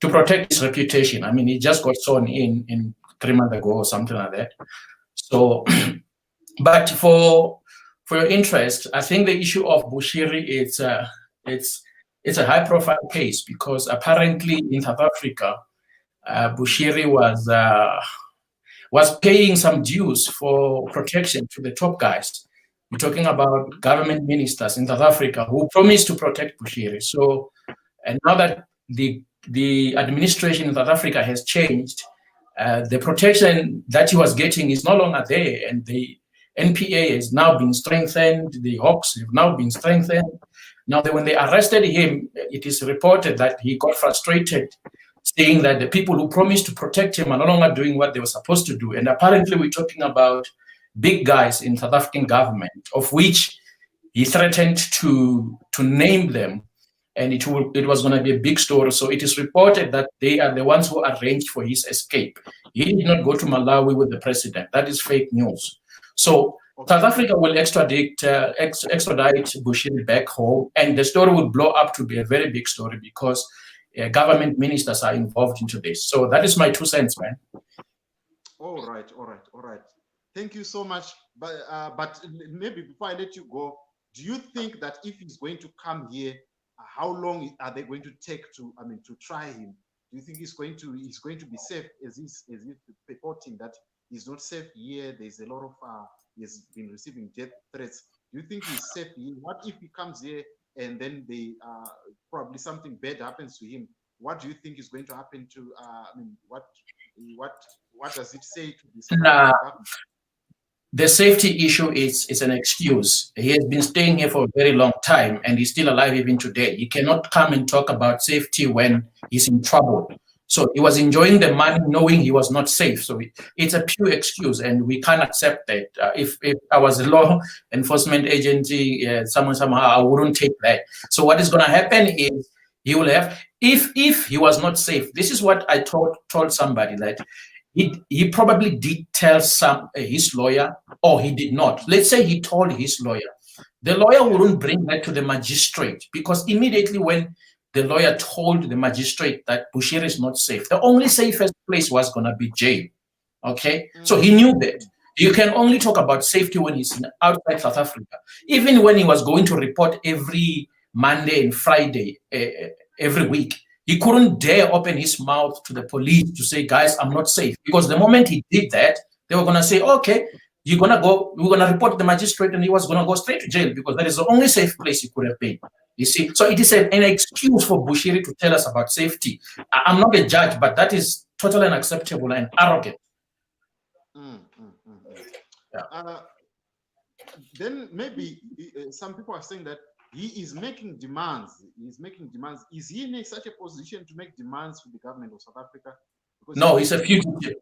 protect his reputation. I mean, he just got sworn in 3 months ago or something like that. So, but for your interest, I think the issue of Bushiri it's a high-profile case because apparently in South Africa, Bushiri was paying some dues for protection to the top guys. We're talking about government ministers in South Africa who promised to protect Bushiri. So, and now that the administration in South Africa has changed, the protection that he was getting is no longer there, and the NPA has now been strengthened, the Hawks have now been strengthened. Now, when they arrested him, it is reported that he got frustrated, saying that the people who promised to protect him are no longer doing what they were supposed to do. And apparently we're talking about big guys in South African government, of which he threatened to name them, and it was going to be a big story. So it is reported that they are the ones who arranged for his escape. He did not go to Malawi with the president. That is fake news. So South Africa will extradite Bushiri back home, and the story will blow up to be a very big story because government ministers are involved into this. So that is my 2 cents, man. All right. Thank you so much. But maybe before I let you go, do you think that if he's going to come here, how long are they going to take to try him? Do you think he's going to be safe? As he's reporting that he's not safe here? There's a lot of he's been receiving death threats. Do you think he's safe here? What if he comes here and then they probably something bad happens to him, what do you think is going to happen to? I mean, what does it say to the South African government? The safety issue is an excuse. He has been staying here for a very long time and he's still alive even today. He cannot come and talk about safety when he's in trouble. So he was enjoying the money knowing he was not safe. So it's a pure excuse and we can't accept that. If I was a law enforcement agency, somehow I wouldn't take that. So what is going to happen is he will have, if he was not safe, this is what I told somebody, that he probably did tell his lawyer, or he did not. Let's say he told his lawyer. The lawyer wouldn't bring that to the magistrate, because immediately when the lawyer told the magistrate that Bushir is not safe, the only safest place was going to be jail. Okay? So he knew that. You can only talk about safety when he's outside South Africa. Even when he was going to report every Monday and Friday, every week, he couldn't dare open his mouth to the police to say, guys, I'm not safe. Because the moment he did that, they were going to say, okay, we're going to report the magistrate, and he was going to go straight to jail, because that is the only safe place he could have been. You see, so it is an excuse for Bushiri to tell us about safety. I'm not a judge, but that is totally unacceptable and arrogant. Yeah. Then maybe some people are saying that he is making demands. He's making demands. Is he in such a position to make demands to the government of South Africa? Because no, he's a fugitive.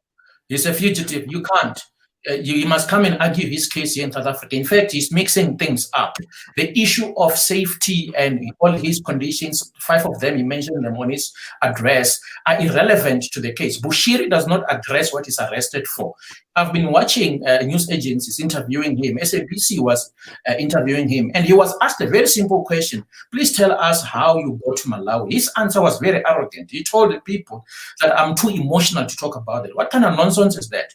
He's a fugitive. You can't. You must come and argue his case here in South Africa. In fact, he's mixing things up. The issue of safety and all his conditions, 5 of them, he mentioned them on his address, are irrelevant to the case. Bushiri does not address what he's arrested for. I've been watching news agencies interviewing him. SABC was interviewing him, and he was asked a very simple question. Please tell us how you go to Malawi. His answer was very arrogant. He told the people that I'm too emotional to talk about it. What kind of nonsense is that?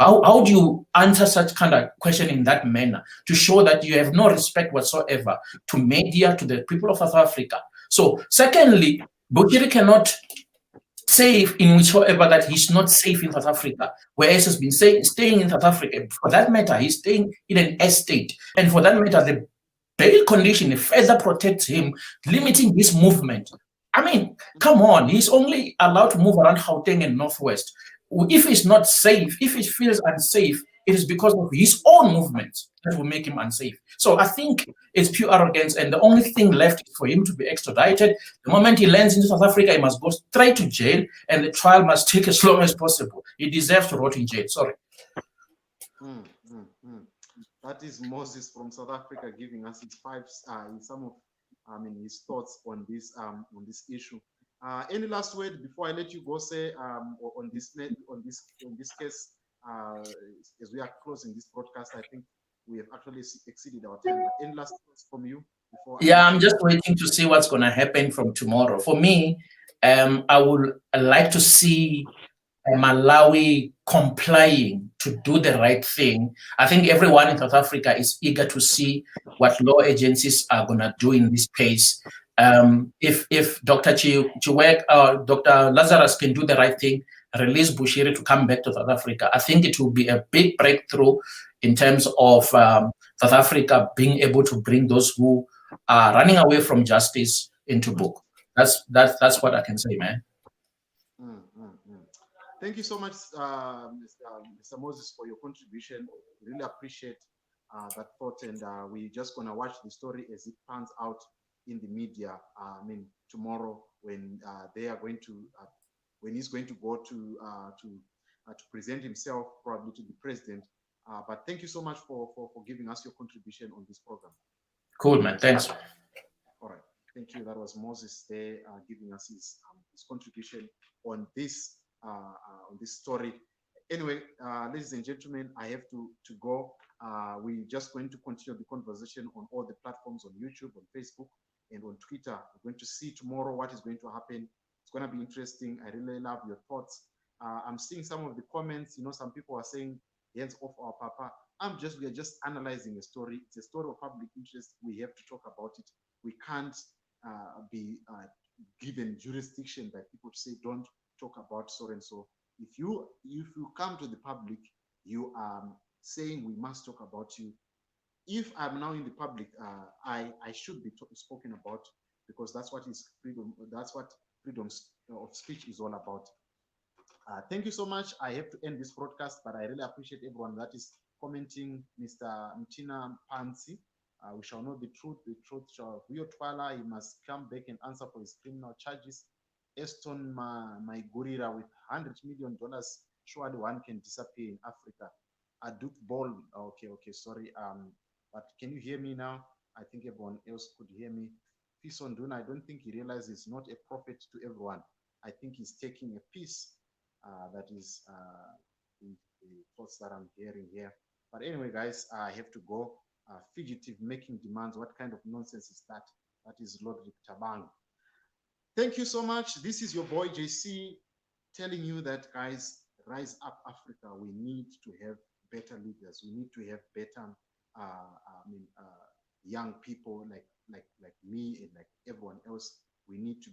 How do you answer such kind of question in that manner, to show that you have no respect whatsoever to media, to the people of South Africa? So secondly, Bushiri cannot say in whichsoever that he's not safe in South Africa, whereas he's been staying in South Africa. For that matter, he's staying in an estate. And for that matter, the bail condition further protects him, limiting his movement. I mean, come on, he's only allowed to move around Gauteng and Northwest. If he's not safe, if he feels unsafe, it is because of his own movements that will make him unsafe. So I think it's pure arrogance, and the only thing left is for him to be extradited. The moment he lands into South Africa, he must go straight to jail, and the trial must take as long as possible. He deserves to rot in jail. Sorry. That is Moses from South Africa giving us his his thoughts on this issue. Any last word before I let you go, say, on this case, as we are closing this broadcast? I think we have actually exceeded our time. But any last words from you before? I'm just waiting to see what's going to happen from tomorrow. For me, I would like to see Malawi complying to do the right thing. I think everyone in South Africa is eager to see what law agencies are going to do in this case. If Dr. Chakwera or Dr. Lazarus can do the right thing, release Bushiri to come back to South Africa, I think it will be a big breakthrough in terms of South Africa being able to bring those who are running away from justice into book. That's what I can say, man. Thank you so much, Mr. Moses, for your contribution. Really appreciate that thought, and we're just gonna watch the story as it pans out in the media. Tomorrow when they are going to, when he's going to go to present himself probably to the president. But thank you so much for giving us your contribution on this program. Cool, man. Thanks. All right. Thank you. That was Moses there giving us his contribution on this story. Anyway, ladies and gentlemen, I have to go. We're just going to continue the conversation on all the platforms, on YouTube, on Facebook, and on Twitter. We're going to see tomorrow what is going to happen. It's going to be interesting. I really love your thoughts. I'm seeing some of the comments. Some people are saying, hands off our papa. We are just analyzing a story. It's a story of public interest. We have to talk about it. We can't be given jurisdiction by people to say, don't talk about so and so. If you come to the public, you are saying we must talk about you. if I'm now in the public, I should be spoken about, because that's what is freedom. That's what freedom of speech is all about. Thank you so much. I have to end this broadcast, but I really appreciate everyone that is commenting. Mr. Mtina Pansi, we shall know the truth. The truth shall be Twala. He must come back and answer for his criminal charges. Eston Maigurira with $100 million. Surely one can disappear in Africa. Aduk Ball. Okay, sorry. But can you hear me now? I think everyone else could hear me. Fison Duna, I don't think he realizes he's not a prophet to everyone. I think he's taking a piece that is the thoughts that I'm hearing here. But anyway, guys, I have to go. Fugitive making demands. What kind of nonsense is that? That is Lodrick Tabang. Thank you so much. This is your boy JC telling you that, guys, rise up Africa. We need to have better leaders. We need to have better, young people like me and like everyone else. We need to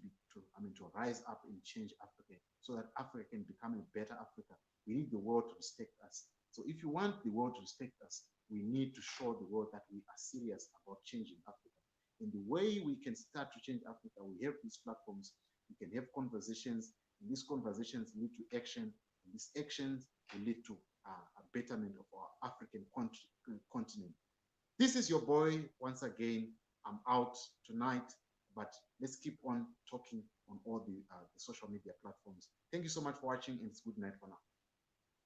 rise up and change Africa so that Africa can become a better Africa. We need the world to respect us. So if you want the world to respect us, we need to show the world that we are serious about changing Africa. And the way we can start to change Africa, we have these platforms. We can have conversations. And these conversations lead to action. And these actions will lead to a betterment of our African continent. This is your boy once again. I'm out tonight, but let's keep on talking on all the social media platforms. Thank you so much for watching, and it's good night for now.